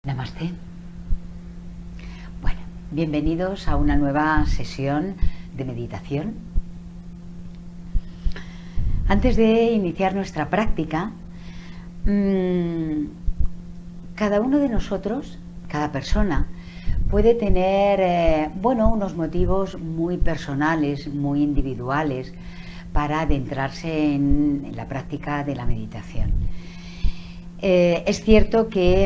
Namaste. Bueno, bienvenidos a una nueva sesión de meditación. Antes de iniciar nuestra práctica, cada uno de nosotros, cada persona, puede tener unos motivos muy personales, muy individuales para adentrarse en la práctica de la meditación. Es cierto que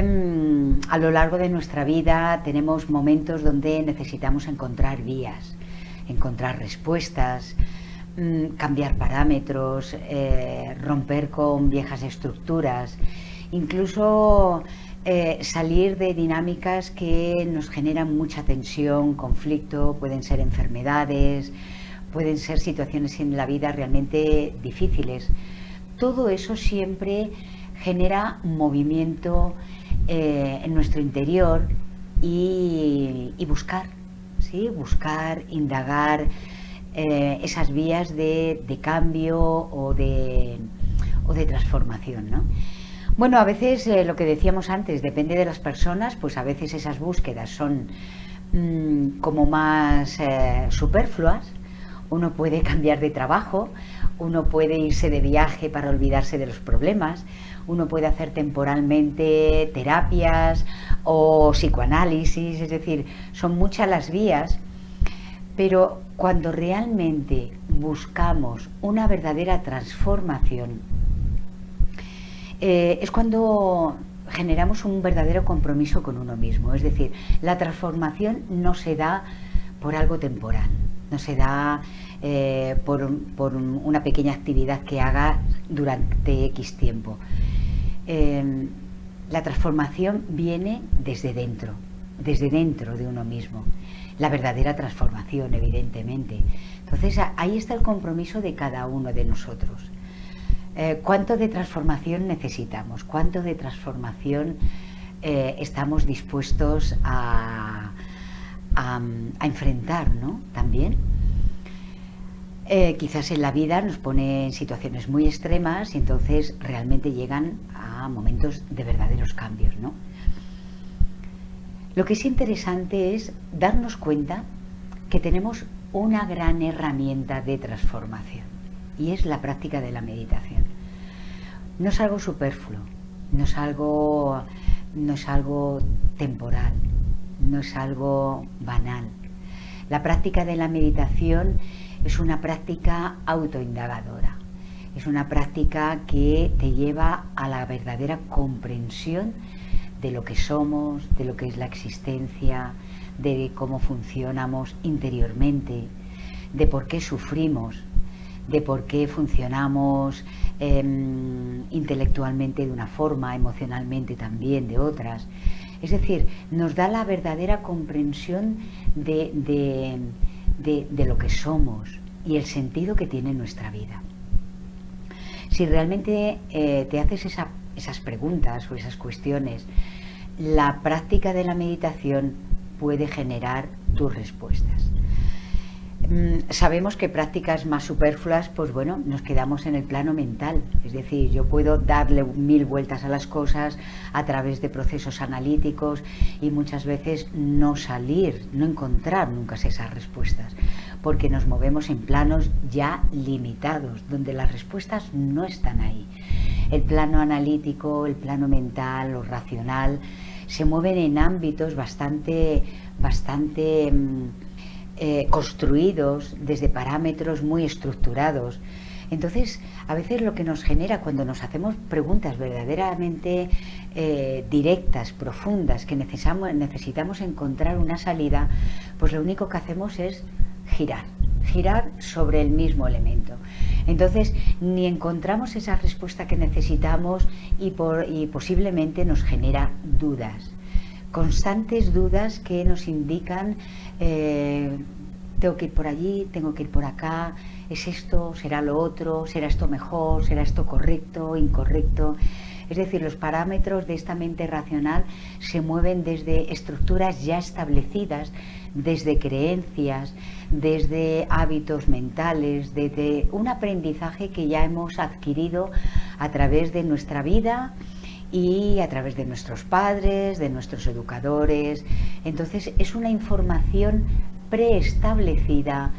a lo largo de nuestra vida tenemos momentos donde necesitamos encontrar vías, encontrar respuestas, cambiar parámetros, romper con viejas estructuras, incluso salir de dinámicas que nos generan mucha tensión, conflicto, pueden ser enfermedades, pueden ser situaciones en la vida realmente difíciles. Todo eso siempre genera movimiento en nuestro interior y buscar, ¿sí? Buscar, indagar esas vías de cambio o de transformación, ¿no? Bueno, a veces lo que decíamos antes, depende de las personas, pues a veces esas búsquedas son como más superfluas. Uno puede cambiar de trabajo, uno puede irse de viaje para olvidarse de los problemas, uno puede hacer temporalmente terapias o psicoanálisis, es decir, son muchas las vías, pero cuando realmente buscamos una verdadera transformación, es cuando generamos un verdadero compromiso con uno mismo. Es decir, la transformación no se da por algo temporal, no se da por una pequeña actividad que haga durante X tiempo. La transformación viene desde dentro de uno mismo, la verdadera transformación, evidentemente. Entonces ahí está el compromiso de cada uno de nosotros. ¿Cuánto de transformación necesitamos? ¿Cuánto de transformación estamos dispuestos a enfrentar, ¿no? También quizás en la vida nos pone en situaciones muy extremas y entonces realmente llegan a momentos de verdaderos cambios, ¿no? Lo que es interesante es darnos cuenta que tenemos una gran herramienta de transformación y es la práctica de la meditación. No es algo superfluo, no es algo temporal, no es algo banal. La práctica de la meditación es una práctica autoindagadora, es una práctica que te lleva a la verdadera comprensión de lo que somos, de lo que es la existencia, de cómo funcionamos interiormente, de por qué sufrimos, de por qué funcionamos intelectualmente de una forma, emocionalmente también de otras. Es decir, nos da la verdadera comprensión de lo que somos y el sentido que tiene nuestra vida. Si realmente te haces esas preguntas o esas cuestiones, la práctica de la meditación puede generar tus respuestas. Sabemos que prácticas más superfluas, pues bueno, nos quedamos en el plano mental. Es decir, yo puedo darle 1000 vueltas a las cosas a través de procesos analíticos y muchas veces no encontrar nunca esas respuestas, porque nos movemos en planos ya limitados, donde las respuestas no están ahí. El plano analítico, el plano mental, lo racional, se mueven en ámbitos bastante construidos desde parámetros muy estructurados. Entonces, a veces lo que nos genera cuando nos hacemos preguntas verdaderamente directas, profundas, que necesitamos encontrar una salida, pues lo único que hacemos es girar sobre el mismo elemento. Entonces, ni encontramos esa respuesta que necesitamos y posiblemente nos genera dudas. Constantes dudas que nos indican tengo que ir por allí, tengo que ir por acá, ¿es esto? ¿Será lo otro? ¿Será esto mejor? ¿Será esto correcto? ¿Incorrecto? Es decir, los parámetros de esta mente racional se mueven desde estructuras ya establecidas, desde creencias, desde hábitos mentales, desde un aprendizaje que ya hemos adquirido a través de nuestra vida y a través de nuestros padres, de nuestros educadores. Entonces es una información preestablecida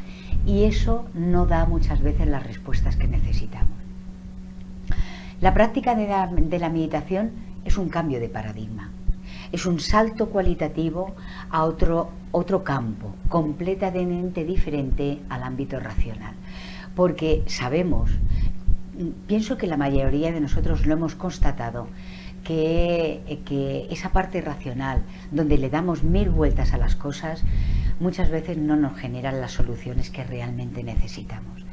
y eso no da muchas veces las respuestas que necesitamos. La práctica de la meditación es un cambio de paradigma, es un salto cualitativo a otro campo, completamente diferente al ámbito racional, porque sabemos, pienso que la mayoría de nosotros lo hemos constatado, que esa parte racional, donde le damos 1000 vueltas a las cosas, muchas veces no nos generan las soluciones que realmente necesitamos.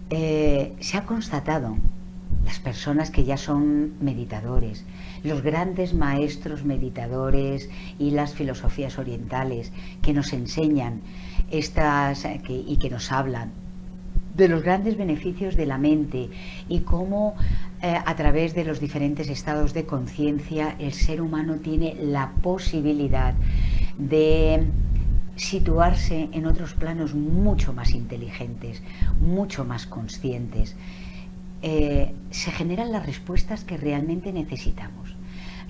Se ha constatado, las personas que ya son meditadores, los grandes maestros meditadores y las filosofías orientales que nos enseñan y que nos hablan de los grandes beneficios de la mente y cómo a través de los diferentes estados de conciencia el ser humano tiene la posibilidad de situarse en otros planos mucho más inteligentes, mucho más conscientes. Se generan las respuestas que realmente necesitamos,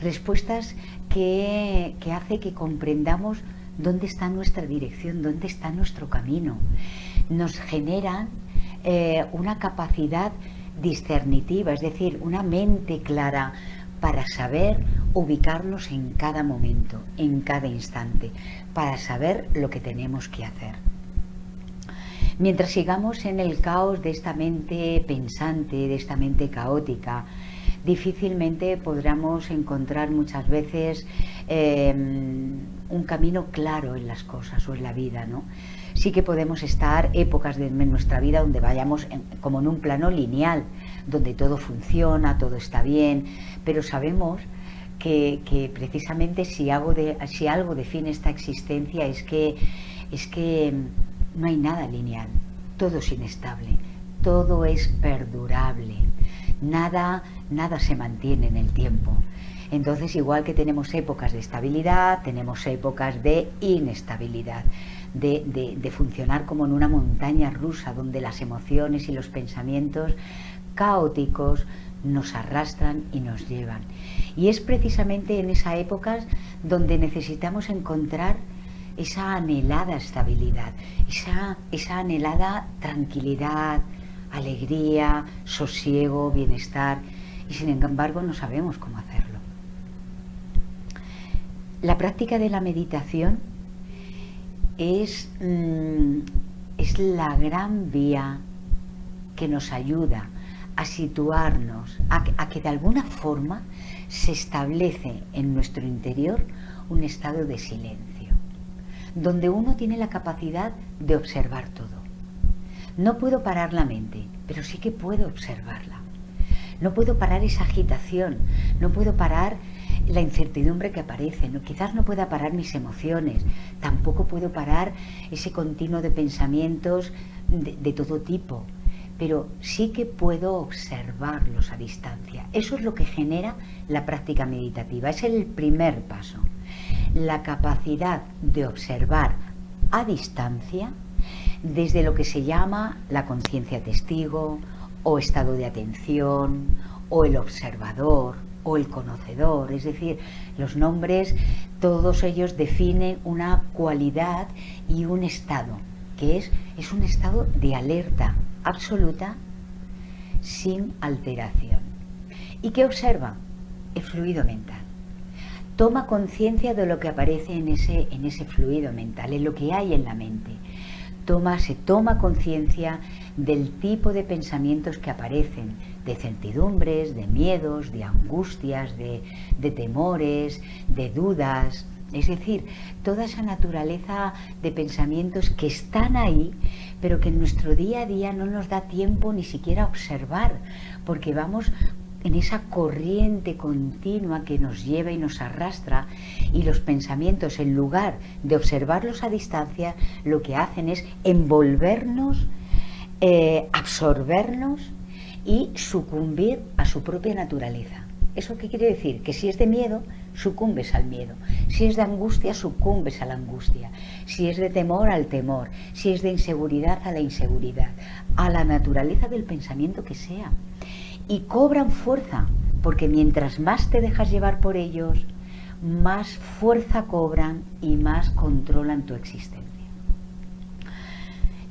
respuestas que hace que comprendamos dónde está nuestra dirección, dónde está nuestro camino. Nos generan una capacidad discernitiva, es decir, una mente clara para saber ubicarnos en cada momento, en cada instante, para saber lo que tenemos que hacer. Mientras sigamos en el caos de esta mente pensante, de esta mente caótica, difícilmente podremos encontrar muchas veces un camino claro en las cosas o en la vida, ¿no? Sí que podemos estar épocas de nuestra vida donde vayamos como en un plano lineal, donde todo funciona, todo está bien, pero sabemos que precisamente si algo define esta existencia es que no hay nada lineal, todo es inestable, todo es perdurable, nada se mantiene en el tiempo. Entonces, igual que tenemos épocas de estabilidad, tenemos épocas de inestabilidad, de funcionar como en una montaña rusa donde las emociones y los pensamientos caóticos nos arrastran y nos llevan. Y es precisamente en esas épocas donde necesitamos encontrar esa anhelada estabilidad, esa anhelada tranquilidad, alegría, sosiego, bienestar, y sin embargo no sabemos cómo hacerlo. La práctica de la meditación es la gran vía que nos ayuda a situarnos, a que de alguna forma se establece en nuestro interior un estado de silencio, donde uno tiene la capacidad de observar todo. No puedo parar la mente, pero sí que puedo observarla. No puedo parar esa agitación, no puedo parar la incertidumbre que aparece, quizás no pueda parar mis emociones, tampoco puedo parar ese continuo de pensamientos de todo tipo, pero sí que puedo observarlos a distancia. Eso es lo que genera la práctica meditativa, es el primer paso. La capacidad de observar a distancia desde lo que se llama la conciencia testigo o estado de atención o el observador o el conocedor, es decir, los nombres, todos ellos definen una cualidad y un estado, que es un estado de alerta absoluta sin alteración. ¿Y qué observa? El fluido mental. Toma conciencia de lo que aparece en ese fluido mental, en lo que hay en la mente. Se toma conciencia del tipo de pensamientos que aparecen, de certidumbres, de miedos, de angustias, de temores, de dudas. Es decir, toda esa naturaleza de pensamientos que están ahí, pero que en nuestro día a día no nos da tiempo ni siquiera a observar, porque vamos en esa corriente continua que nos lleva y nos arrastra, y los pensamientos, en lugar de observarlos a distancia, lo que hacen es envolvernos, absorbernos y sucumbir a su propia naturaleza. ¿Eso qué quiere decir? Que si es de miedo, sucumbes al miedo. Si es de angustia, sucumbes a la angustia. Si es de temor, al temor. Si es de inseguridad, a la inseguridad. A la naturaleza del pensamiento que sea. Y cobran fuerza porque mientras más te dejas llevar por ellos, más fuerza cobran y más controlan tu existencia.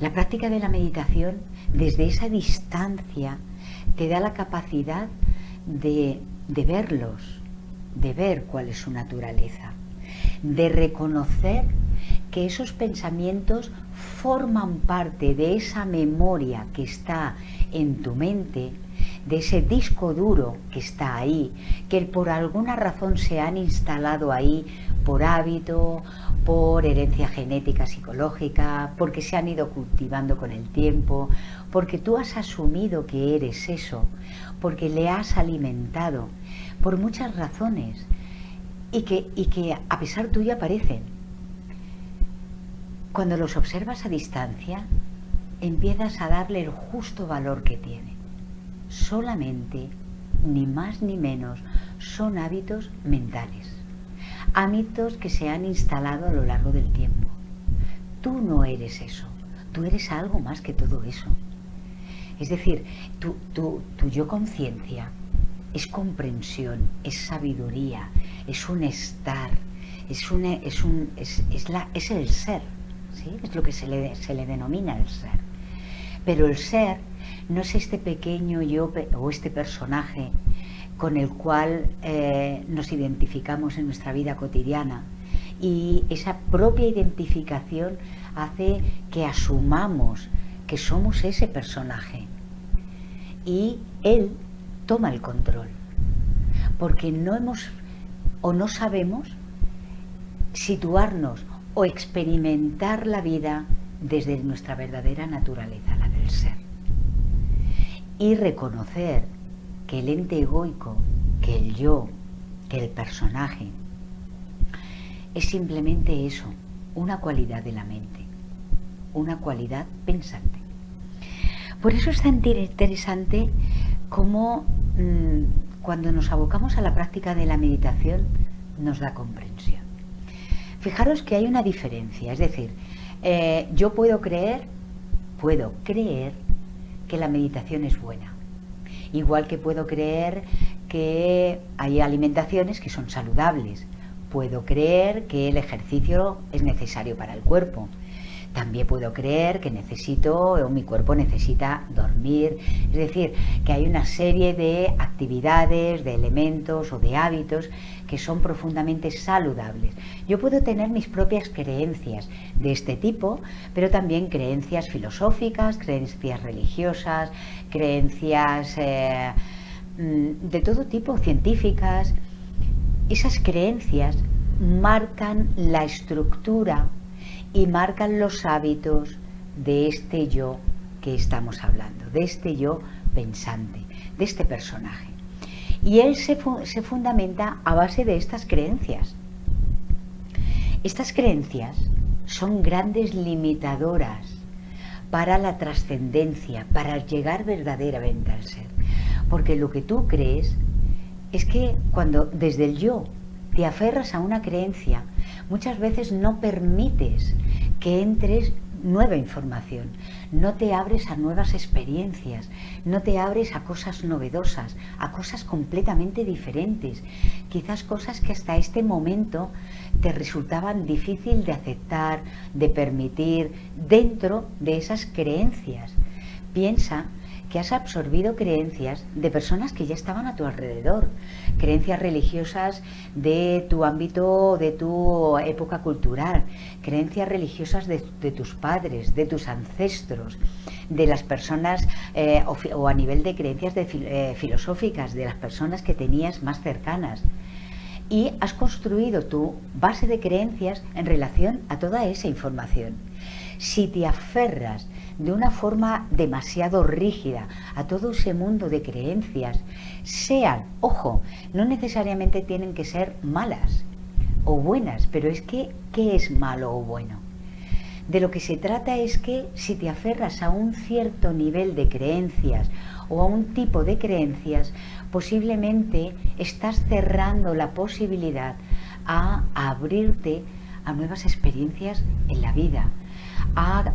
La práctica de la meditación, desde esa distancia, te da la capacidad de verlos, de ver cuál es su naturaleza, de reconocer que esos pensamientos forman parte de esa memoria que está en tu mente, de ese disco duro que está ahí, que por alguna razón se han instalado ahí por hábito, por herencia genética psicológica, porque se han ido cultivando con el tiempo, porque tú has asumido que eres eso, porque le has alimentado, por muchas razones, y que a pesar tuyo aparecen. Cuando los observas a distancia, empiezas a darle el justo valor que tiene. Solamente, ni más ni menos, son hábitos mentales. Hábitos que se han instalado a lo largo del tiempo. Tú no eres eso, tú eres algo más que todo eso. Es decir, tu yo conciencia es comprensión, es sabiduría, es un estar, es el ser, ¿sí? Es lo que se le denomina el ser. Pero el ser no es este pequeño yo o este personaje con el cual nos identificamos en nuestra vida cotidiana, y esa propia identificación hace que asumamos que somos ese personaje, y él toma el control, porque no sabemos situarnos o experimentar la vida desde nuestra verdadera naturaleza, la del ser, y reconocer que el ente egoico, que el yo, que el personaje, es simplemente eso, una cualidad de la mente, una cualidad pensante. Por eso es tan interesante cómo cuando nos abocamos a la práctica de la meditación nos da comprensión. Fijaros que hay una diferencia, es decir, yo puedo creer que la meditación es buena. Igual que puedo creer que hay alimentaciones que son saludables. Puedo creer que el ejercicio es necesario para el cuerpo. También puedo creer que mi cuerpo necesita dormir. Es decir, que hay una serie de actividades, de elementos o de hábitos que son profundamente saludables. Yo puedo tener mis propias creencias de este tipo, pero también creencias filosóficas, creencias religiosas, creencias de todo tipo, científicas. Esas creencias marcan la estructura y marcan los hábitos de este yo que estamos hablando, de este yo pensante, de este personaje. Y él se fundamenta a base de estas creencias. Estas creencias son grandes limitadoras para la trascendencia, para llegar verdaderamente al ser. Porque lo que tú crees es que cuando desde el yo te aferras a una creencia, muchas veces no permites que entres nueva información, no te abres a nuevas experiencias, no te abres a cosas novedosas, a cosas completamente diferentes, quizás cosas que hasta este momento te resultaban difícil de aceptar, de permitir dentro de esas creencias. Piensa que has absorbido creencias de personas que ya estaban a tu alrededor, creencias religiosas de tu ámbito, de tu época cultural, creencias religiosas de tus padres, de tus ancestros, de las personas o a nivel de creencias filosóficas, de las personas que tenías más cercanas. Y has construido tu base de creencias en relación a toda esa información. Si te aferras de una forma demasiado rígida a todo ese mundo de creencias, sean, ojo, no necesariamente tienen que ser malas o buenas, pero es que, ¿qué es malo o bueno? De lo que se trata es que si te aferras a un cierto nivel de creencias o a un tipo de creencias, posiblemente estás cerrando la posibilidad a abrirte a nuevas experiencias en la vida, a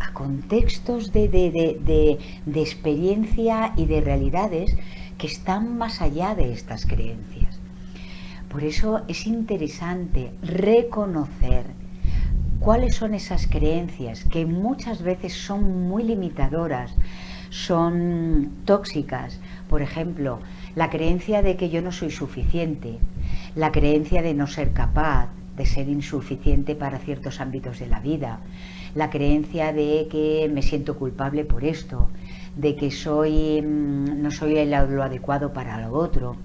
a contextos de experiencia y de realidades que están más allá de estas creencias. Por eso es interesante reconocer cuáles son esas creencias que muchas veces son muy limitadoras, son tóxicas. Por ejemplo, la creencia de que yo no soy suficiente, la creencia de no ser capaz, de ser insuficiente para ciertos ámbitos de la vida, la creencia de que me siento culpable por esto, de que no soy lo adecuado para lo otro,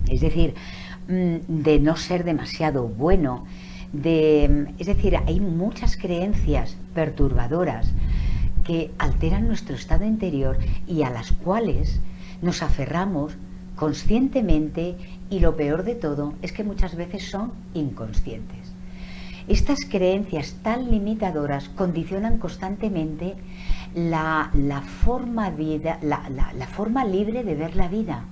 es decir, de no ser demasiado bueno, es decir, hay muchas creencias perturbadoras que alteran nuestro estado interior y a las cuales nos aferramos conscientemente, y lo peor de todo es que muchas veces son inconscientes. Estas creencias tan limitadoras condicionan constantemente la forma libre de ver la vida,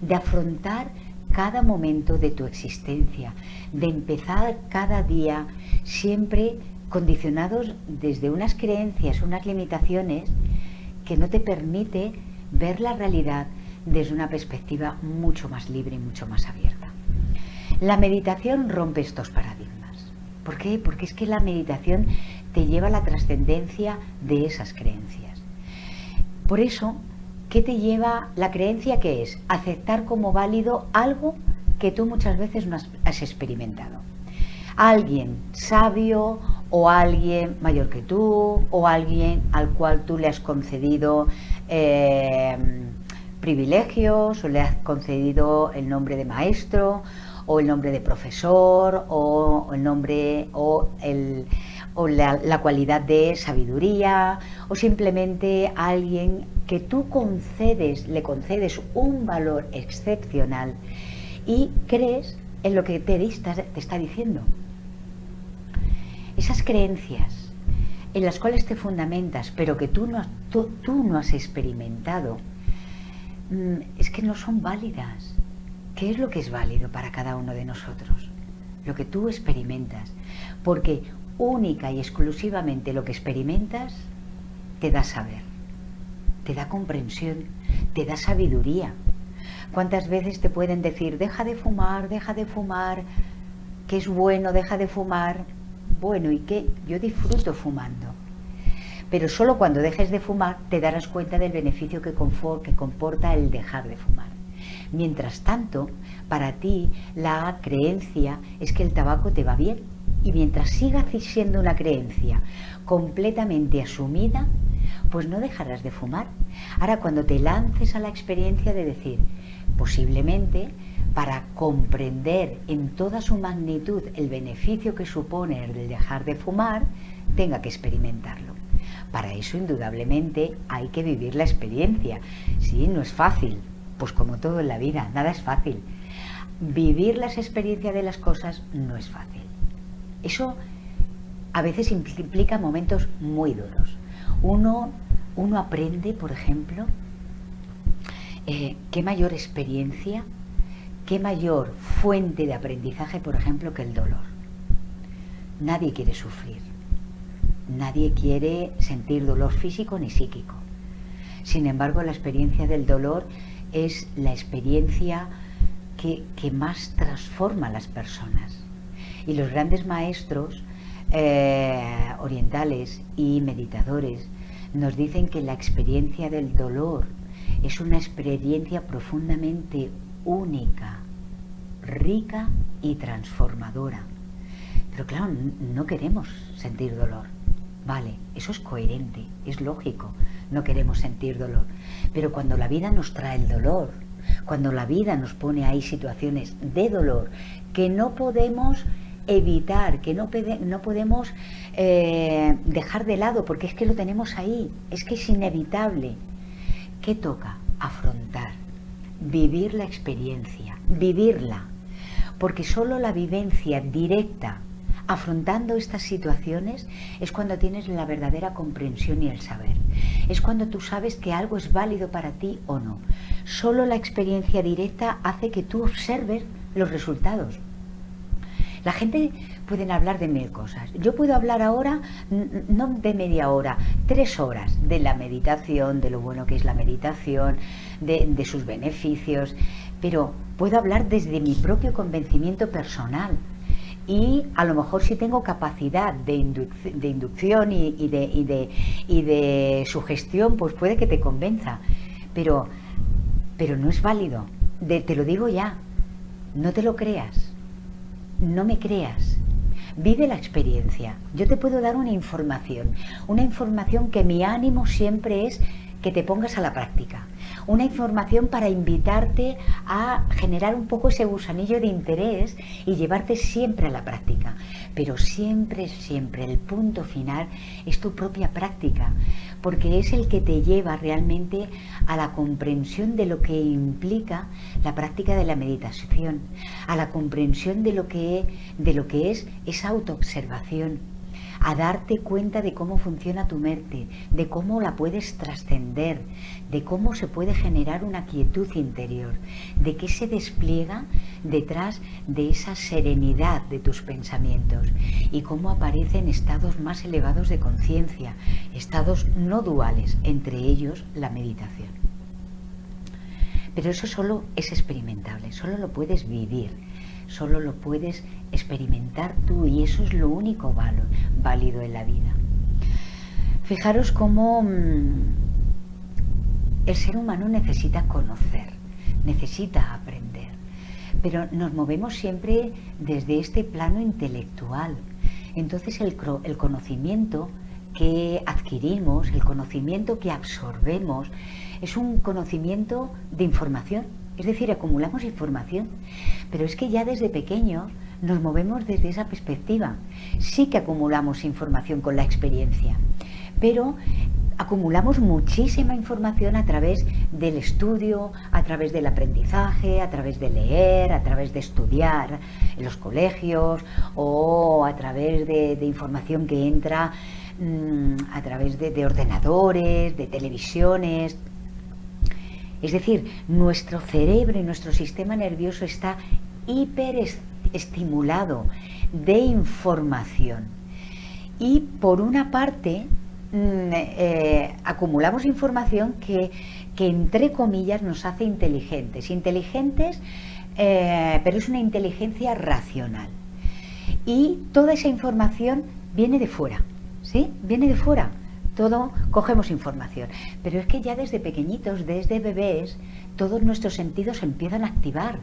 de afrontar cada momento de tu existencia, de empezar cada día siempre condicionados desde unas creencias, unas limitaciones que no te permite ver la realidad desde una perspectiva mucho más libre y mucho más abierta. La meditación rompe estos paradigmas. ¿Por qué? Porque es que la meditación te lleva a la trascendencia de esas creencias. Por eso, ¿qué te lleva la creencia? ¿Qué es? Aceptar como válido algo que tú muchas veces no has experimentado. Alguien sabio o alguien mayor que tú o alguien al cual tú le has concedido privilegios o le has concedido el nombre de maestro o el nombre de profesor o el nombre o la cualidad de sabiduría, o simplemente a alguien que tú le concedes un valor excepcional y crees en lo que te está diciendo. Esas creencias en las cuales te fundamentas, pero que tú no has experimentado, es que no son válidas. ¿Qué es lo que es válido para cada uno de nosotros? Lo que tú experimentas, porque única y exclusivamente lo que experimentas te da saber, te da comprensión, te da sabiduría. ¿Cuántas veces te pueden decir, deja de fumar, que es bueno, deja de fumar? Bueno, ¿y qué? Yo disfruto fumando. Pero solo cuando dejes de fumar te darás cuenta del beneficio que comporta el dejar de fumar. Mientras tanto, para ti la creencia es que el tabaco te va bien. Y mientras siga siendo una creencia completamente asumida, pues no dejarás de fumar. Ahora, cuando te lances a la experiencia de decir, posiblemente, para comprender en toda su magnitud el beneficio que supone el dejar de fumar, tenga que experimentarlo. Para eso, indudablemente, hay que vivir la experiencia. Sí, no es fácil, pues como todo en la vida, nada es fácil. Vivir las experiencias de las cosas no es fácil. Eso a veces implica momentos muy duros. Uno aprende, por ejemplo, qué mayor experiencia, qué mayor fuente de aprendizaje, por ejemplo, que el dolor. Nadie quiere sufrir, nadie quiere sentir dolor físico ni psíquico. Sin embargo, la experiencia del dolor es la experiencia que más transforma a las personas. Y los grandes maestros orientales y meditadores nos dicen que la experiencia del dolor es una experiencia profundamente única, rica y transformadora. Pero claro, no queremos sentir dolor. Vale, eso es coherente, es lógico, no queremos sentir dolor. Pero cuando la vida nos trae el dolor, cuando la vida nos pone ahí situaciones de dolor que no podemos evitar, que no podemos dejar de lado, porque es que lo tenemos ahí, es que es inevitable. ¿Qué toca? Afrontar, vivir la experiencia, vivirla, porque solo la vivencia directa, afrontando estas situaciones, es cuando tienes la verdadera comprensión y el saber. Es cuando tú sabes que algo es válido para ti o no. Solo la experiencia directa hace que tú observes los resultados. La gente pueden hablar de 1000 cosas. Yo puedo hablar ahora, no de media hora, 3 horas de la meditación, de lo bueno que es la meditación, de sus beneficios, pero puedo hablar desde mi propio convencimiento personal. Y a lo mejor si tengo capacidad de inducción y de sugestión, pues puede que te convenza, pero no es válido. Te lo digo ya, no te lo creas, no me creas, vive la experiencia. Yo te puedo dar una información que mi ánimo siempre es que te pongas a la práctica, una información para invitarte a generar un poco ese gusanillo de interés y llevarte siempre a la práctica, pero siempre el punto final es tu propia práctica, porque es el que te lleva realmente a la comprensión de lo que implica la práctica de la meditación, a la comprensión de lo que es esa autoobservación, a darte cuenta de cómo funciona tu mente, de cómo la puedes trascender, de cómo se puede generar una quietud interior, de qué se despliega detrás de esa serenidad de tus pensamientos y cómo aparecen estados más elevados de conciencia, estados no duales, entre ellos la meditación. Pero eso solo es experimentable, solo lo puedes vivir, solo lo puedes experimentar tú, y eso es lo único válido en la vida. Fijaros cómo el ser humano necesita conocer, necesita aprender, pero nos movemos siempre desde este plano intelectual. Entonces el conocimiento que adquirimos, el conocimiento que absorbemos, es un conocimiento de información. Es decir, acumulamos información, pero es que ya desde pequeños nos movemos desde esa perspectiva. Sí que acumulamos información con la experiencia, pero acumulamos muchísima información a través del estudio, a través del aprendizaje, a través de leer, a través de estudiar en los colegios o a través de información que entra a través de ordenadores, de televisiones. Es decir, nuestro cerebro y nuestro sistema nervioso está hiperestimulado de información. Y por una parte, acumulamos información que entre comillas nos hace inteligentes, pero es una inteligencia racional. Y toda esa información viene de fuera, ¿sí? Viene de fuera. Todo cogemos información, pero es que ya desde pequeñitos, desde bebés, todos nuestros sentidos se empiezan a activar.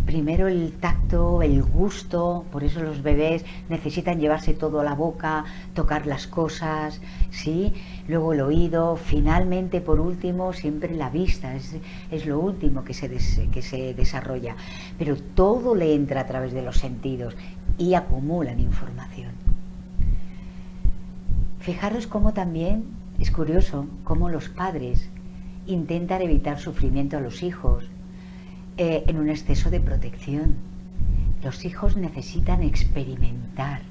Primero el tacto, el gusto, por eso los bebés necesitan llevarse todo a la boca, tocar las cosas, ¿sí? Luego el oído, finalmente, por último, siempre la vista, es lo último que se desarrolla, pero todo le entra a través de los sentidos y acumulan información. Fijaros cómo también es curioso cómo los padres intentan evitar sufrimiento a los hijos en un exceso de protección. Los hijos necesitan experimentar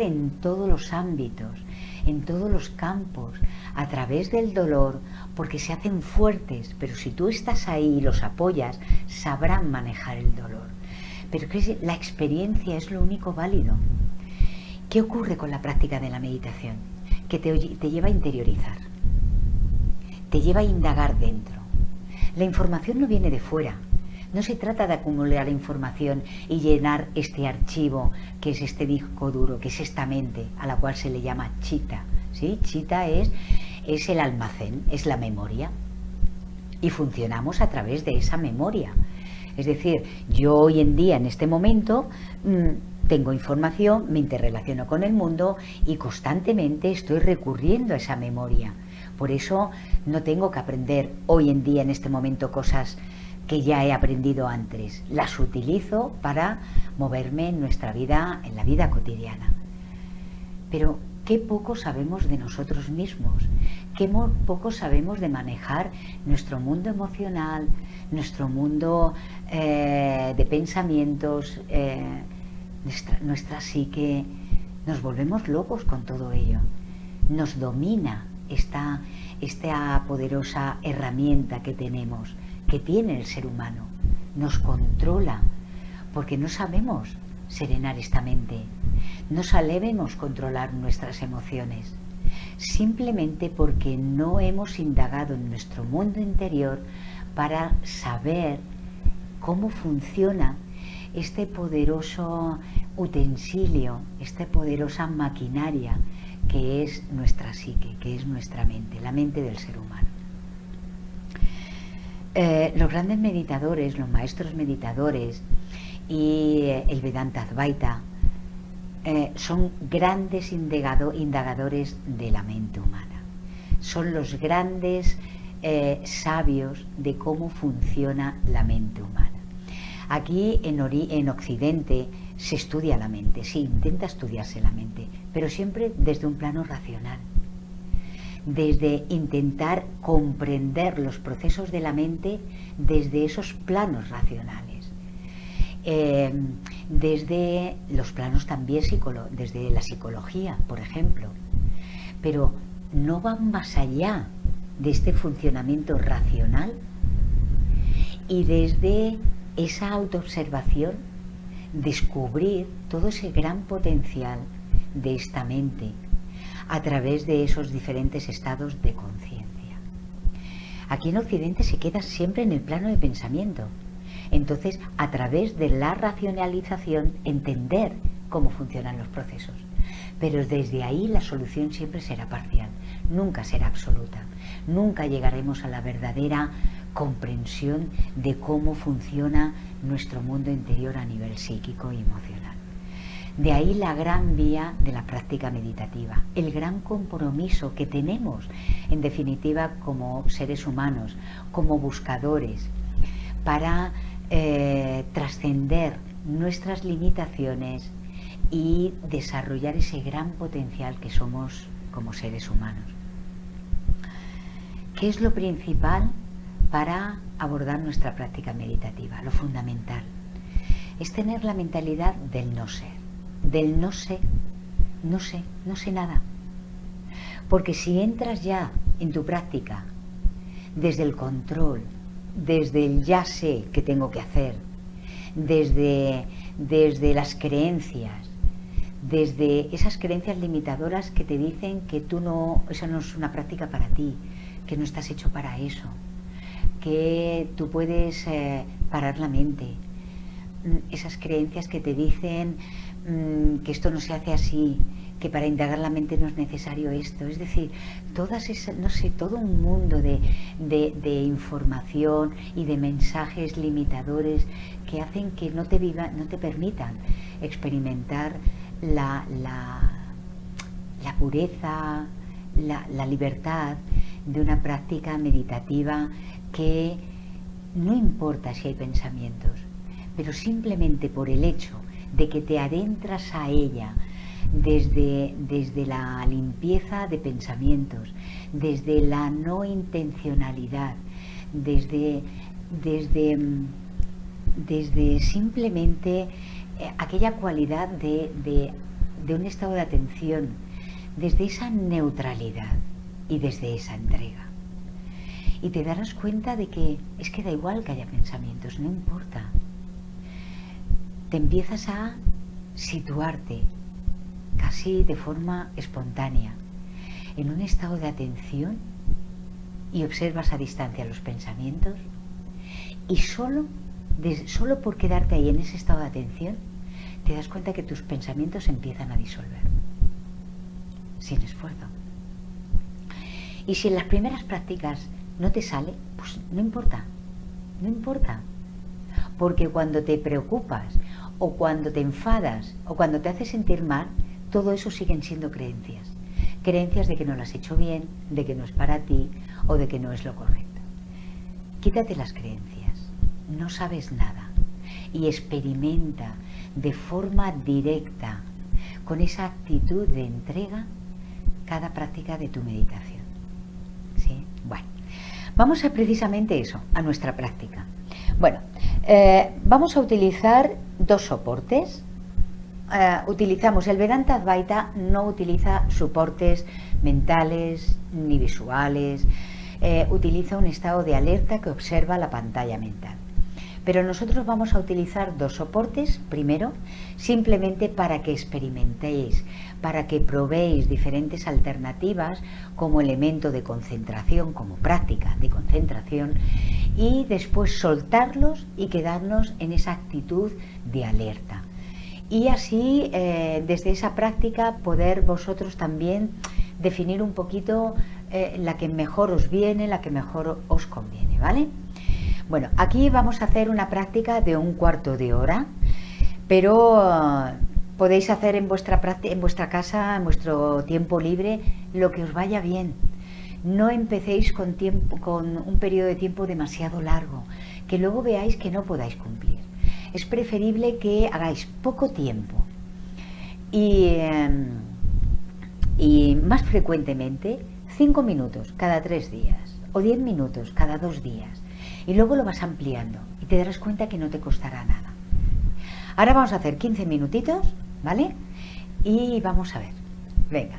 en todos los ámbitos, en todos los campos, a través del dolor, porque se hacen fuertes, pero si tú estás ahí y los apoyas, sabrán manejar el dolor. Pero que la experiencia es lo único válido. ¿Qué ocurre con la práctica de la meditación? Que te lleva a interiorizar, te lleva a indagar dentro. La información no viene de fuera. No se trata de acumular información y llenar este archivo, que es este disco duro, que es esta mente, a la cual se le llama chitta, ¿sí? Chitta es el almacén, es la memoria. Y funcionamos a través de esa memoria. Es decir, yo hoy en día, en este momento, tengo información, me interrelaciono con el mundo y constantemente estoy recurriendo a esa memoria. Por eso no tengo que aprender hoy en día, en este momento, cosas que ya he aprendido antes. Las utilizo para moverme en nuestra vida, en la vida cotidiana. Pero qué poco sabemos de nosotros mismos, qué poco sabemos de manejar nuestro mundo emocional, nuestro mundo de pensamientos, nuestra psique. Nos volvemos locos con todo ello. Nos domina esta poderosa herramienta que tiene el ser humano. Nos controla, porque no sabemos serenar esta mente. No sabemos controlar nuestras emociones, simplemente porque no hemos indagado en nuestro mundo interior para saber cómo funciona este poderoso utensilio, esta poderosa maquinaria que es nuestra psique, que es nuestra mente, la mente del ser humano. Los grandes meditadores, los maestros meditadores y el Vedanta Advaita son grandes indagadores de la mente humana. Son los grandes sabios de cómo funciona la mente humana. Aquí en Occidente se estudia la mente, sí, intenta estudiarse la mente, pero siempre desde un plano racional, desde intentar comprender los procesos de la mente desde esos planos racionales, desde los planos también desde la psicología, por ejemplo, pero no van más allá de este funcionamiento racional y desde esa autoobservación descubrir todo ese gran potencial de esta mente a través de esos diferentes estados de conciencia. Aquí en Occidente se queda siempre en el plano de pensamiento. Entonces, a través de la racionalización, entender cómo funcionan los procesos. Pero desde ahí la solución siempre será parcial, nunca será absoluta. Nunca llegaremos a la verdadera comprensión de cómo funciona nuestro mundo interior a nivel psíquico y emocional. De ahí la gran vía de la práctica meditativa, el gran compromiso que tenemos, en definitiva, como seres humanos, como buscadores, para trascender nuestras limitaciones y desarrollar ese gran potencial que somos como seres humanos. ¿Qué es lo principal para abordar nuestra práctica meditativa? Lo fundamental es tener la mentalidad del no ser, del no sé nada. Porque si entras ya en tu práctica desde el control, desde el ya sé que tengo que hacer, desde las creencias, desde esas creencias limitadoras que te dicen que eso no es una práctica para ti, que no estás hecho para eso, que tú puedes parar la mente, esas creencias que te dicen que esto no se hace así, que para indagar la mente no es necesario esto, es decir, todas esas, todo un mundo de información y de mensajes limitadores que hacen que no te permitan experimentar la pureza, la libertad de una práctica meditativa que no importa si hay pensamientos, pero simplemente por el hecho de que te adentras a ella desde la limpieza de pensamientos, desde la no intencionalidad, desde simplemente aquella cualidad de un estado de atención, desde esa neutralidad y desde esa entrega. Y te darás cuenta de que es que da igual que haya pensamientos, no importa. Te empiezas a situarte casi de forma espontánea en un estado de atención y observas a distancia los pensamientos y solo por quedarte ahí en ese estado de atención te das cuenta que tus pensamientos se empiezan a disolver sin esfuerzo. Y si en las primeras prácticas no te sale, pues no importa, porque cuando te preocupas o cuando te enfadas o cuando te haces sentir mal, todo eso siguen siendo creencias de que no lo has hecho bien, de que no es para ti o de que no es lo correcto. Quítate las creencias, no sabes nada y experimenta de forma directa, con esa actitud de entrega, cada práctica de tu meditación. ¿Sí? Bueno, vamos a precisamente eso, a nuestra práctica. Bueno, vamos a utilizar dos soportes. Utilizamos el Vedanta Advaita, no utiliza soportes mentales ni visuales, utiliza un estado de alerta que observa la pantalla mental. Pero nosotros vamos a utilizar dos soportes, primero, simplemente para que experimentéis, para que probéis diferentes alternativas como elemento de concentración, como práctica de concentración, y después soltarlos y quedarnos en esa actitud de alerta. Y así, desde esa práctica, poder vosotros también definir un poquito la que mejor os viene, la que mejor os conviene, ¿vale? Bueno, aquí vamos a hacer una práctica de un cuarto de hora, pero podéis hacer en vuestra casa, en vuestro tiempo libre, lo que os vaya bien. No empecéis con un periodo de tiempo demasiado largo, que luego veáis que no podáis cumplir. Es preferible que hagáis poco tiempo y más frecuentemente 5 minutos cada 3 días o 10 minutos cada 2 días. Y luego lo vas ampliando y te darás cuenta que no te costará nada. Ahora vamos a hacer 15 minutitos, ¿vale? Y vamos a ver. Venga,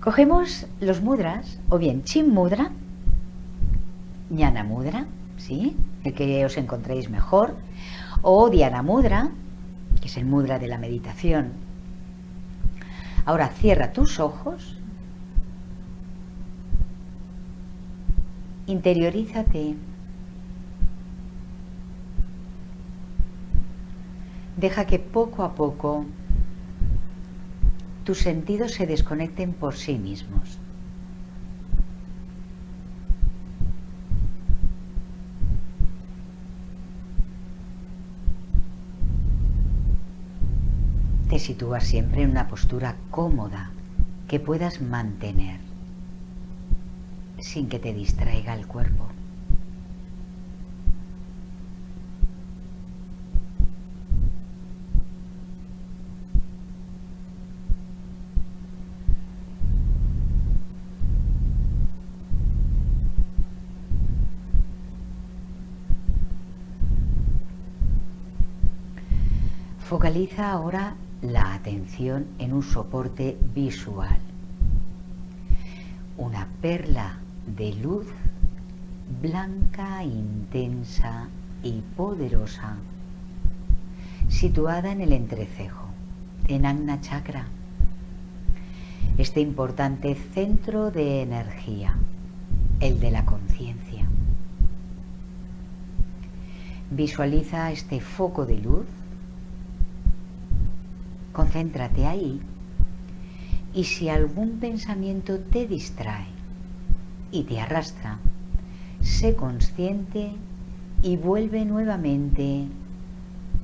cogemos los mudras, o bien Chin Mudra, Jnana Mudra, ¿sí? El que os encontréis mejor, o Dhyana Mudra, que es el mudra de la meditación. Ahora cierra tus ojos, interiorízate. Deja que poco a poco tus sentidos se desconecten por sí mismos. Te sitúas siempre en una postura cómoda que puedas mantener sin que te distraiga el cuerpo. Focaliza ahora la atención en un soporte visual, una perla de luz blanca, intensa y poderosa, situada en el entrecejo, en Ajna Chakra, este importante centro de energía, el de la conciencia. Visualiza este foco de luz. Concéntrate ahí y si algún pensamiento te distrae y te arrastra, sé consciente y vuelve nuevamente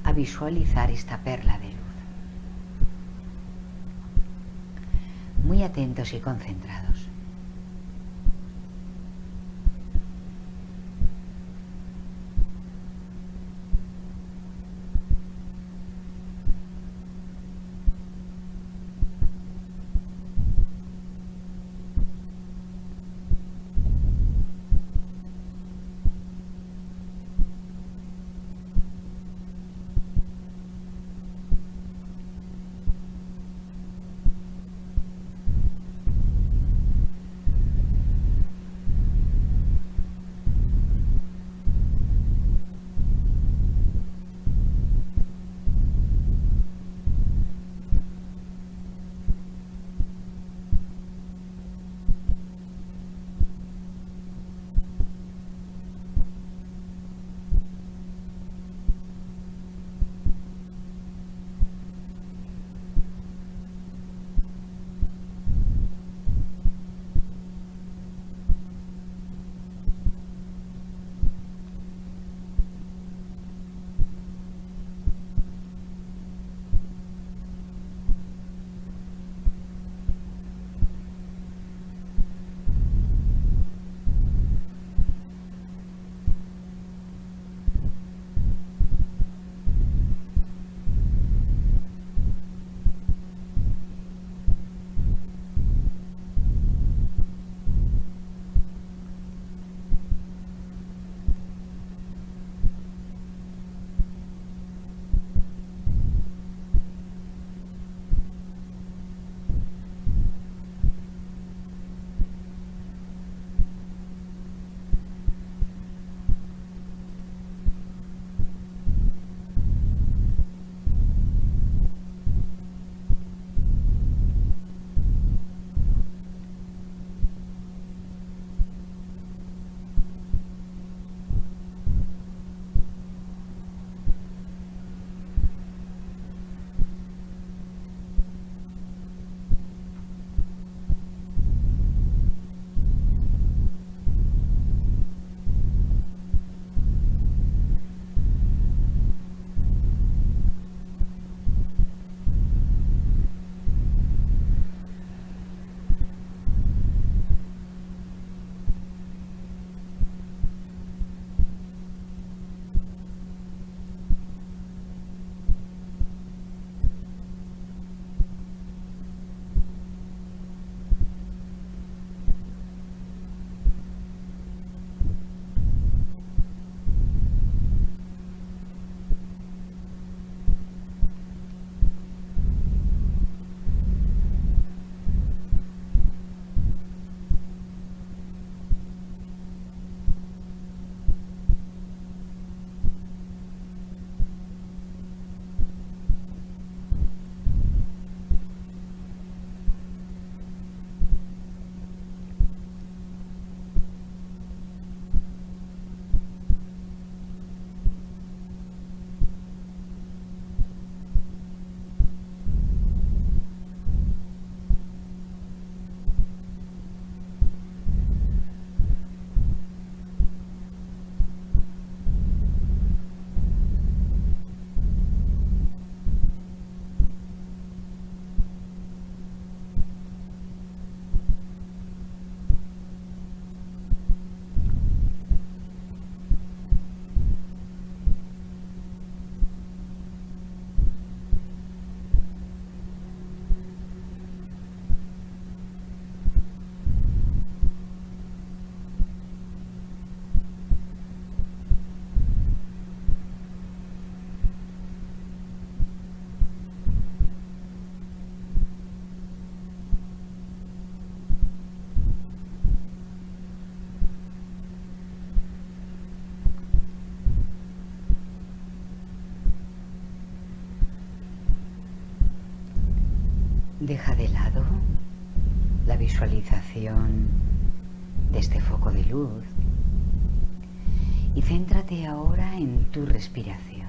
a visualizar esta perla de luz. Muy atentos y concentrados. Deja de lado la visualización de este foco de luz y céntrate ahora en tu respiración.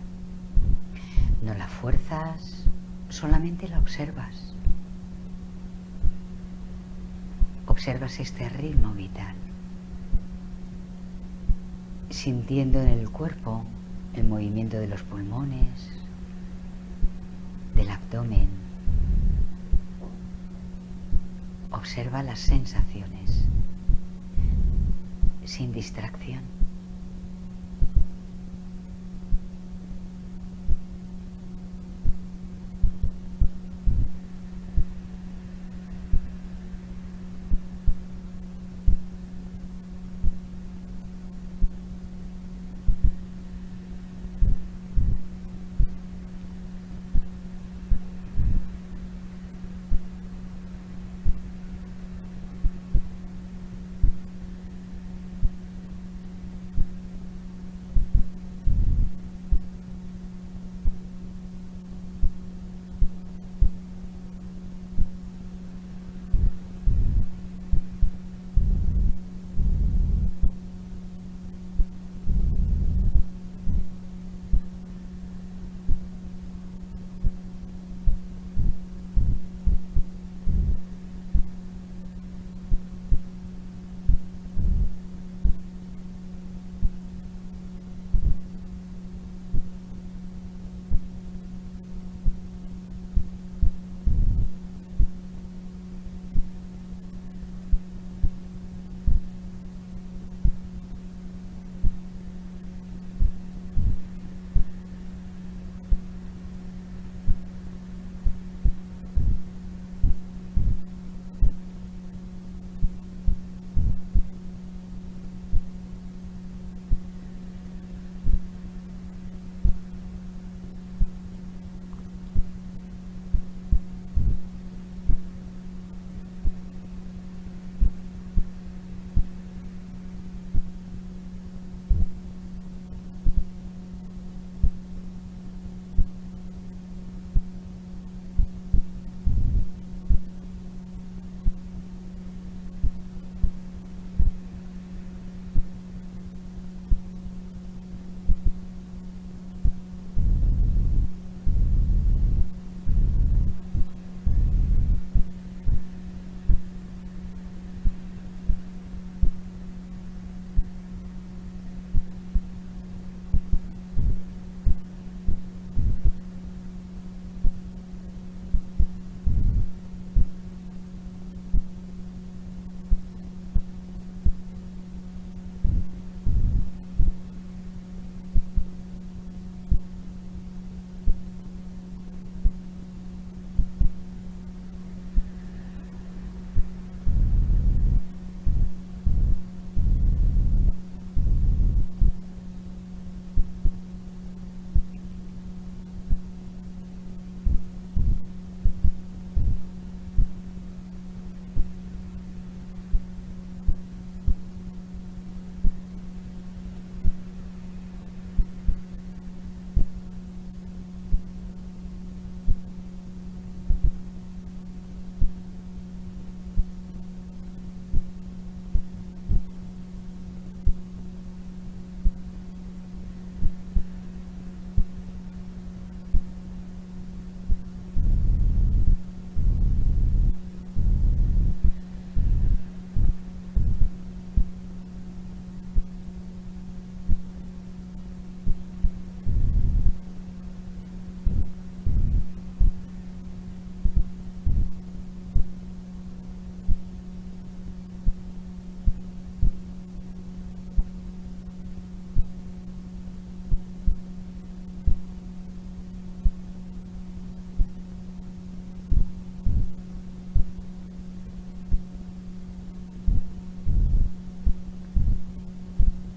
No la fuerzas, solamente la observas. Observas este ritmo vital, sintiendo en el cuerpo el movimiento de los pulmones, del abdomen. Observa las sensaciones, sin distracción.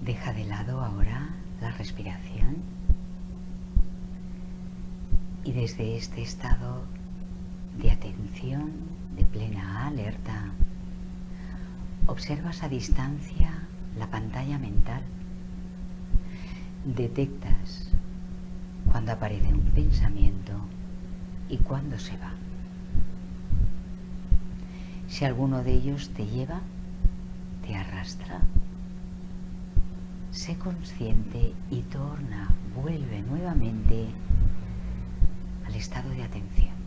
Deja de lado ahora la respiración y desde este estado de atención, de plena alerta, observas a distancia la pantalla mental. Detectas cuando aparece un pensamiento y cuando se va. Si alguno de ellos te lleva, te arrastra, sé consciente y vuelve nuevamente al estado de atención.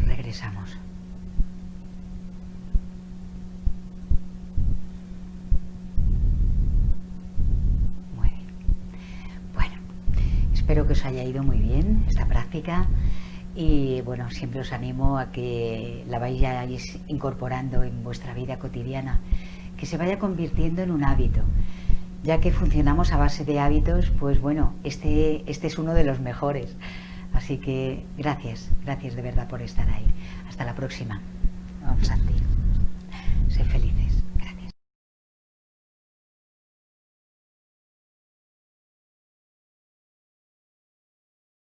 Regresamos. Muy bien. Bueno, espero que os haya ido muy bien esta práctica y bueno, siempre os animo a que la vayáis incorporando en vuestra vida cotidiana, que se vaya convirtiendo en un hábito. Ya que funcionamos a base de hábitos, pues bueno, este es uno de los mejores. Así que gracias de verdad por estar ahí. Hasta la próxima. Om Shanti. Sed felices.